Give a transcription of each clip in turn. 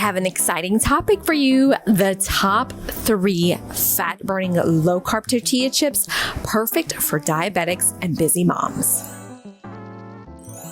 have an exciting topic for you. The top 3 fat-burning low-carb tortilla chips, perfect for diabetics and busy moms.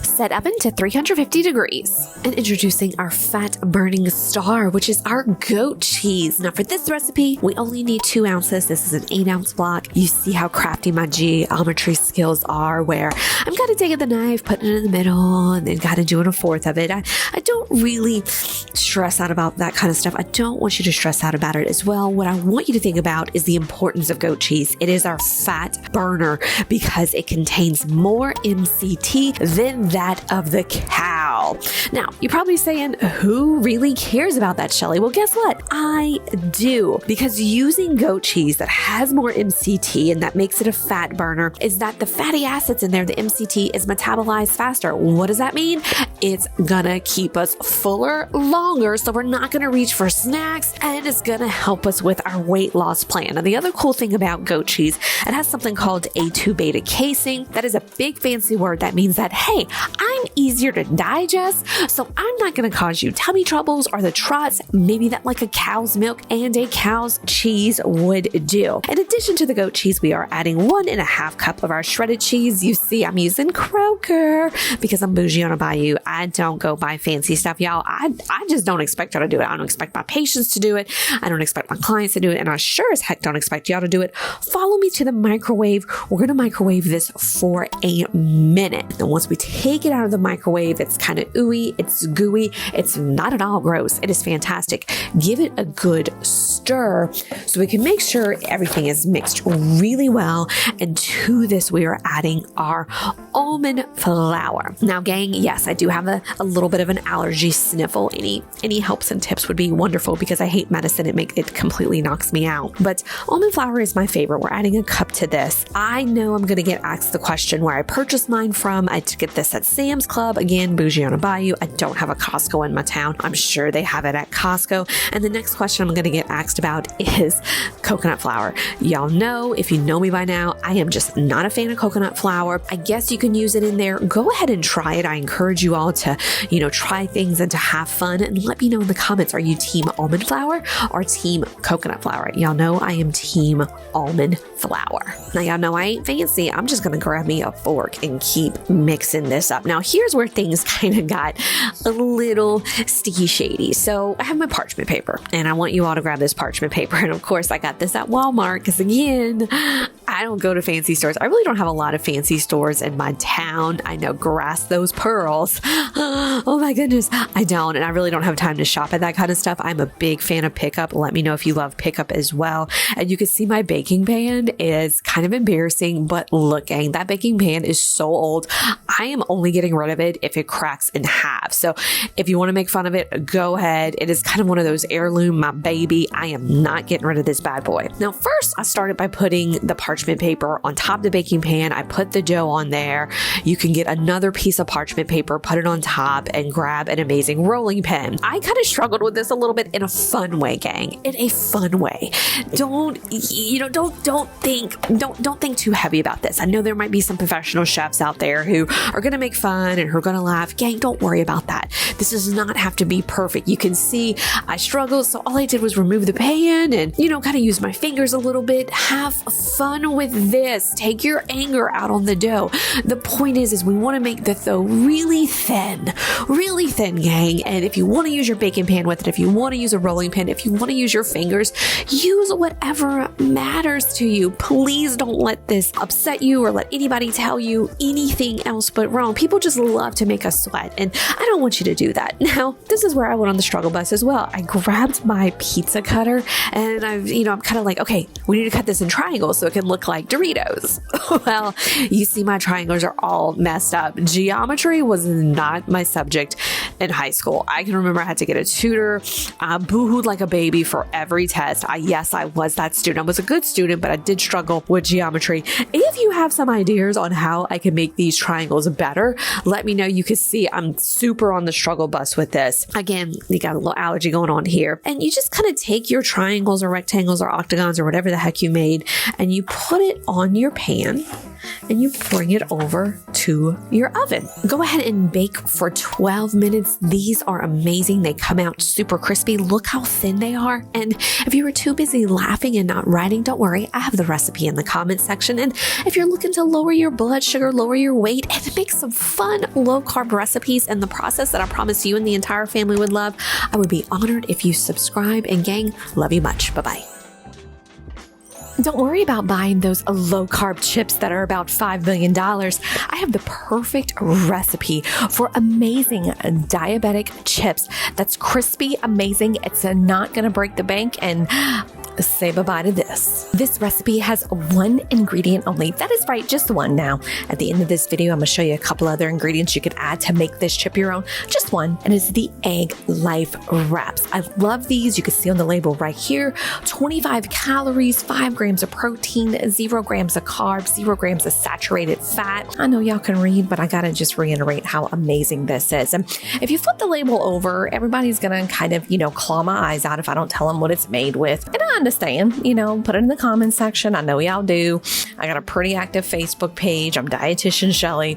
Set oven to 350 degrees. And introducing our fat-burning star, which is our goat cheese. Now for this recipe, we only need 2 ounces. This is an 8-ounce block. You see how crafty my geometry skills are, where I'm kind of taking the knife, putting it in the middle, and then kind of doing 1/4 of it. I don't really stress out about that kind of stuff. I don't want you to stress out about it as well. What I want you to think about is the importance of goat cheese. It is our fat burner because it contains more MCT than that of the cow. Now, you're probably saying, who really cares about that, Shelly? Well, guess what? I do. Because using goat cheese that has more MCT and that makes it a fat burner is that the fatty acids in there, the MCT, is metabolized faster. What does that mean? It's gonna keep us fuller longer, so we're not gonna reach for snacks, and it's gonna help us with our weight loss plan. And the other cool thing about goat cheese, it has something called A2 beta casein. That is a big fancy word that means that, hey, I'm easier to digest, so I'm not going to cause you tummy troubles or the trots, maybe that like a cow's milk and a cow's cheese would do. In addition to the goat cheese, we are adding 1.5 cup of our shredded cheese. You see, I'm using Kroger because I'm bougie on a bayou. I don't go buy fancy stuff, y'all. I just don't expect y'all to do it. I don't expect my patients to do it. I don't expect my clients to do it. And I sure as heck don't expect y'all to do it. Follow me to the microwave. We're going to microwave this for a minute. And once we take it out of the microwave, it's kind of ooey, it's gooey, it's not at all gross. It is fantastic. Give it a good stir so we can make sure everything is mixed really well. And to this, we are adding our almond flour. Now, gang, yes, I do have a little bit of an allergy sniffle. Any helps and tips would be wonderful because I hate medicine. It completely knocks me out. But almond flour is my favorite. We're adding a cup to this. I know I'm going to get asked the question where I purchased mine from. I get this at Sam's Club. Again, bougie on a bayou. I don't have a Costco in my town. I'm sure they have it at Costco. And the next question I'm going to get asked about is coconut flour. Y'all know, if you know me by now, I am just not a fan of coconut flour. I guess you can use it in there. Go ahead and try it. I encourage you all to, try things and to have fun. And let me know in the comments, are you team almond flour or team coconut flour? Y'all know I am team almond flour. Now, y'all know I ain't fancy. I'm just going to grab me a fork and keep mixing this up. Now, here's where things kind of got a little sticky shady. So I have my parchment paper and I want you all to grab this parchment paper. And of course, I got this at Walmart because again, I don't go to fancy stores. I really don't have a lot of fancy stores in my town. I know, grasp those pearls. Oh my goodness, I don't. And I really don't have time to shop at that kind of stuff. I'm a big fan of pickup. Let me know if you love pickup as well. And you can see my baking pan is kind of embarrassing, but look, gang, that baking pan is so old. I am only getting rid of it if it cracks in half. So if you want to make fun of it, go ahead. It is kind of one of those heirloom, my baby. I am not getting rid of this bad boy. Now, first, I started by putting the parchment paper on top of the baking pan. I put the dough on there. You can get another piece of parchment paper, put it on top, and grab an amazing rolling pin. I kind of struggled with this a little bit in a fun way, gang. In a fun way. Don't think too heavy about this. I know there might be some professional chefs out there who are going to make fun and who are going to laugh. Gang, don't worry about that. This does not have to be perfect. You can see I struggled, so all I did was remove the pan and, kind of use my fingers a little bit. Have fun with this. Take your anger out on the dough. The point is we want to make the dough really thin, gang. And if you want to use your baking pan with it, if you want to use a rolling pin, if you want to use your fingers, use whatever matters to you. Please don't let this upset you or let anybody tell you anything else but wrong. People just love to make us sweat, and I don't want you to do that. Now, this is where I went on the struggle bus as well. I grabbed my pizza cutter and I'm kind of like, okay, we need to cut this in triangles so it can look like Doritos. Well, you see my triangles are all messed up. Geometry was not my subject in high school. I can remember I had to get a tutor. I boohooed like a baby for every test. Yes, I was that student. I was a good student, but I did struggle with geometry. If you have some ideas on how I can make these triangles better, let me know. You can see I'm super on the struggle bus with this. Again, you got a little allergy going on here. And you just kind of take your triangles or rectangles or octagons or whatever the heck you made, and you put it on your pan. and you bring it over to your oven. Go ahead and bake for 12 minutes. These are amazing. They come out super crispy. Look how thin they are. And if you were too busy laughing and not writing, don't worry. I have the recipe in the comment section. And if you're looking to lower your blood sugar, lower your weight, and make some fun low carb recipes in the process that I promise you and the entire family would love, I would be honored if you subscribe. And gang, love you much. Bye-bye. Don't worry about buying those low carb chips that are about $5 million. I have the perfect recipe for amazing diabetic chips that's crispy, amazing. It's not going to break the bank, and say bye-bye to this. This recipe has one ingredient only. That is right, just one. Now, at the end of this video, I'm going to show you a couple other ingredients you could add to make this chip your own. Just one, and it's the Egg Life Wraps. I love these. You can see on the label right here, 25 calories, 5 grams of protein, 0 grams of carbs, 0 grams of saturated fat. I know y'all can read, but I got to just reiterate how amazing this is. And if you flip the label over, everybody's going to kind of, claw my eyes out if I don't tell them what it's made with. And I understand, put it in the comments section. I know y'all do. I got a pretty active Facebook page. I'm Dietitian Shelly.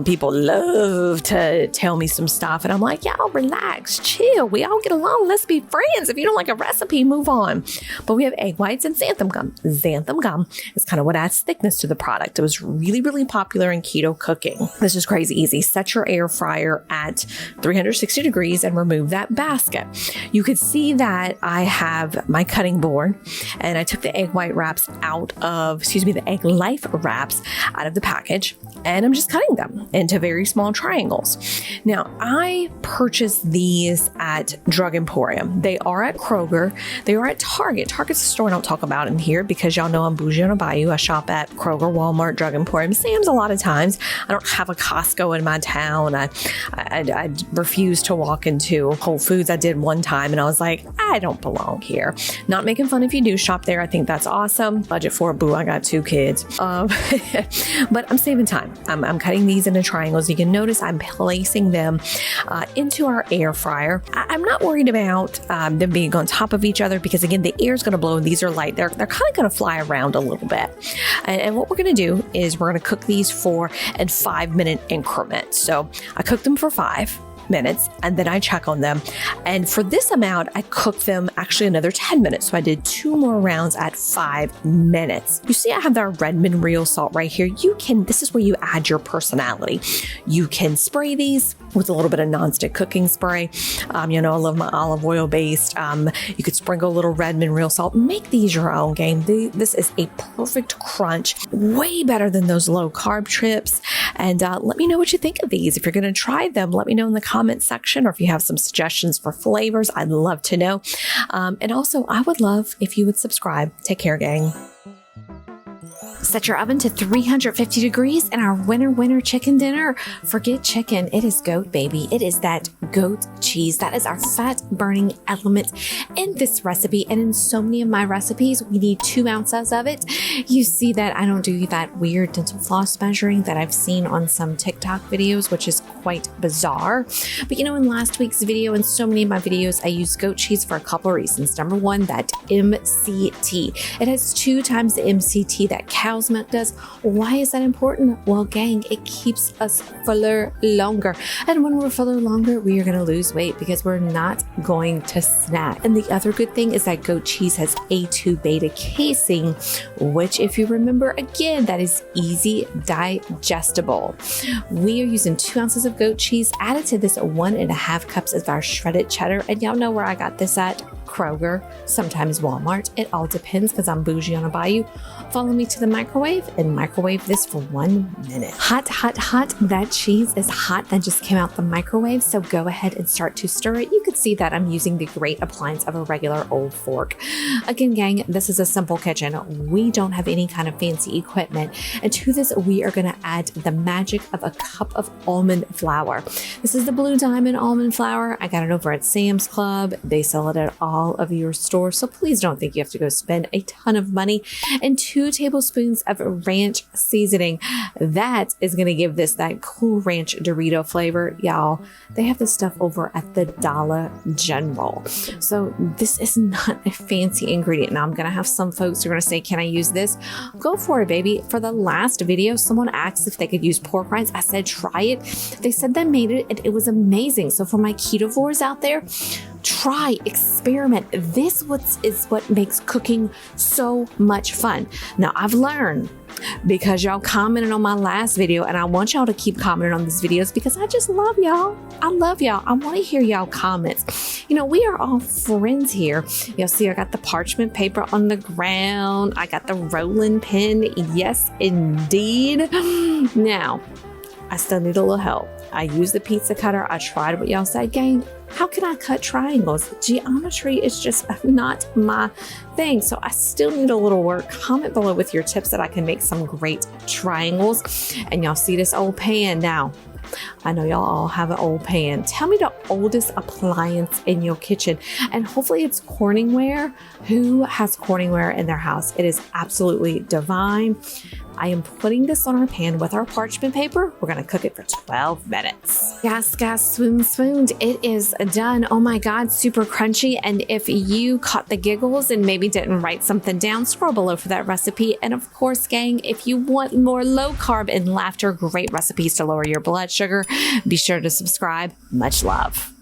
People love to tell me some stuff, and I'm like, y'all relax, chill. We all get along. Let's be friends. If you don't like a recipe, move on. But we have egg whites and xanthan gum. Xanthan gum is kind of what adds thickness to the product. It was really, really popular in keto cooking. This is crazy easy. Set your air fryer at 360 degrees and remove that basket. You could see that I have my cutting board, and I took the egg white wraps the Egg Life wraps out of the package, and I'm just cutting them into very small triangles. Now, I purchased these at Drug Emporium. They are at Kroger. They are at Target. Target's a store I don't talk about in here because y'all know I'm bougie on a bayou. I shop at Kroger, Walmart, Drug Emporium, Sam's a lot of times. I don't have a Costco in my town. I refuse to walk into Whole Foods. I did one time, and I was like, I don't belong here. Not making fun if you do shop there. I think that's awesome. Budget for a boo. I got 2 kids. But I'm saving time. I'm cutting these into triangles. You can notice I'm placing them into our air fryer. I'm not worried about them being on top of each other because, again, the air is going to blow. These are light. They're kind of going to fly around a little bit. And what we're going to do is we're going to cook these in 5-minute increments. So I cooked them for 5 minutes, and then I check on them. And for this amount, I cooked them actually another 10 minutes. So I did 2 more rounds at 5 minutes. You see, I have our Redmond real salt right here. This is where you add your personality. You can spray these with a little bit of nonstick cooking spray. I love my olive oil based. You could sprinkle a little Redmond real salt. Make these your own game. This is a perfect crunch, way better than those low carb chips. And let me know what you think of these. If you're going to try them, let me know in the comment section, or if you have some suggestions for flavors, I'd love to know. And also, I would love if you would subscribe. Take care, gang. Set your oven to 350 degrees and our winner chicken dinner. Forget chicken. It is goat, baby. It is that goat cheese. That is our fat burning element in this recipe. And in so many of my recipes, we need 2 ounces of it. You see that I don't do that weird dental floss measuring that I've seen on some TikTok videos, which is quite bizarre. But in last week's video and so many of my videos, I use goat cheese for a couple of reasons. Number one, that MCT. It has 2 times the MCT that cow's milk does. Why is that important? Well, gang, it keeps us fuller longer. And when we're fuller longer, we are going to lose weight because we're not going to snack. And the other good thing is that goat cheese has A2 beta casein, which, if you remember, again, that is easy digestible. We are using 2 ounces of goat cheese added to this 1.5 cups of our shredded cheddar. And y'all know where I got this at. Kroger, sometimes Walmart. It all depends because I'm bougie on a bayou. Follow me to the microwave and microwave this for 1 minute. Hot, hot, hot. That cheese is hot. That just came out the microwave. So go ahead and start to stir it. You can see that I'm using the great appliance of a regular old fork. Again, gang, this is a simple kitchen. We don't have any kind of fancy equipment. And to this, we are going to add the magic of a cup of almond flour. This is the Blue Diamond almond flour. I got it over at Sam's Club. They sell it at all all of your stores. So please don't think you have to go spend a ton of money. And 2 tablespoons of ranch seasoning. That is going to give this that cool ranch Dorito flavor. Y'all, they have this stuff over at the Dollar General. So this is not a fancy ingredient. Now I'm going to have some folks who are going to say, can I use this? Go for it, baby. For the last video, someone asked if they could use pork rinds. I said, try it. They said they made it and it was amazing. So for my ketovores out there, try, experiment. This is what makes cooking so much fun. Now I've learned, because y'all commented on my last video, and I want y'all to keep commenting on these videos because I just love y'all. I love y'all. I want to hear y'all comments. You know, we are all friends here. You'll see I got the parchment paper on the ground. I got the rolling pin. Yes, indeed. Now, I still need a little help. I use the pizza cutter. I tried what y'all said, gang. How can I cut triangles? Geometry is just not my thing. So I still need a little work. Comment below with your tips that I can make some great triangles. And y'all see this old pan now. I know y'all all have an old pan. Tell me the oldest appliance in your kitchen. And hopefully it's Corningware. Who has Corningware in their house? It is absolutely divine. I am putting this on our pan with our parchment paper. We're going to cook it for 12 minutes. Gas, swooned. It is done. Oh my God, super crunchy. And if you caught the giggles and maybe didn't write something down, scroll below for that recipe. And of course, gang, if you want more low carb and laughter, great recipes to lower your blood sugar, be sure to subscribe. Much love.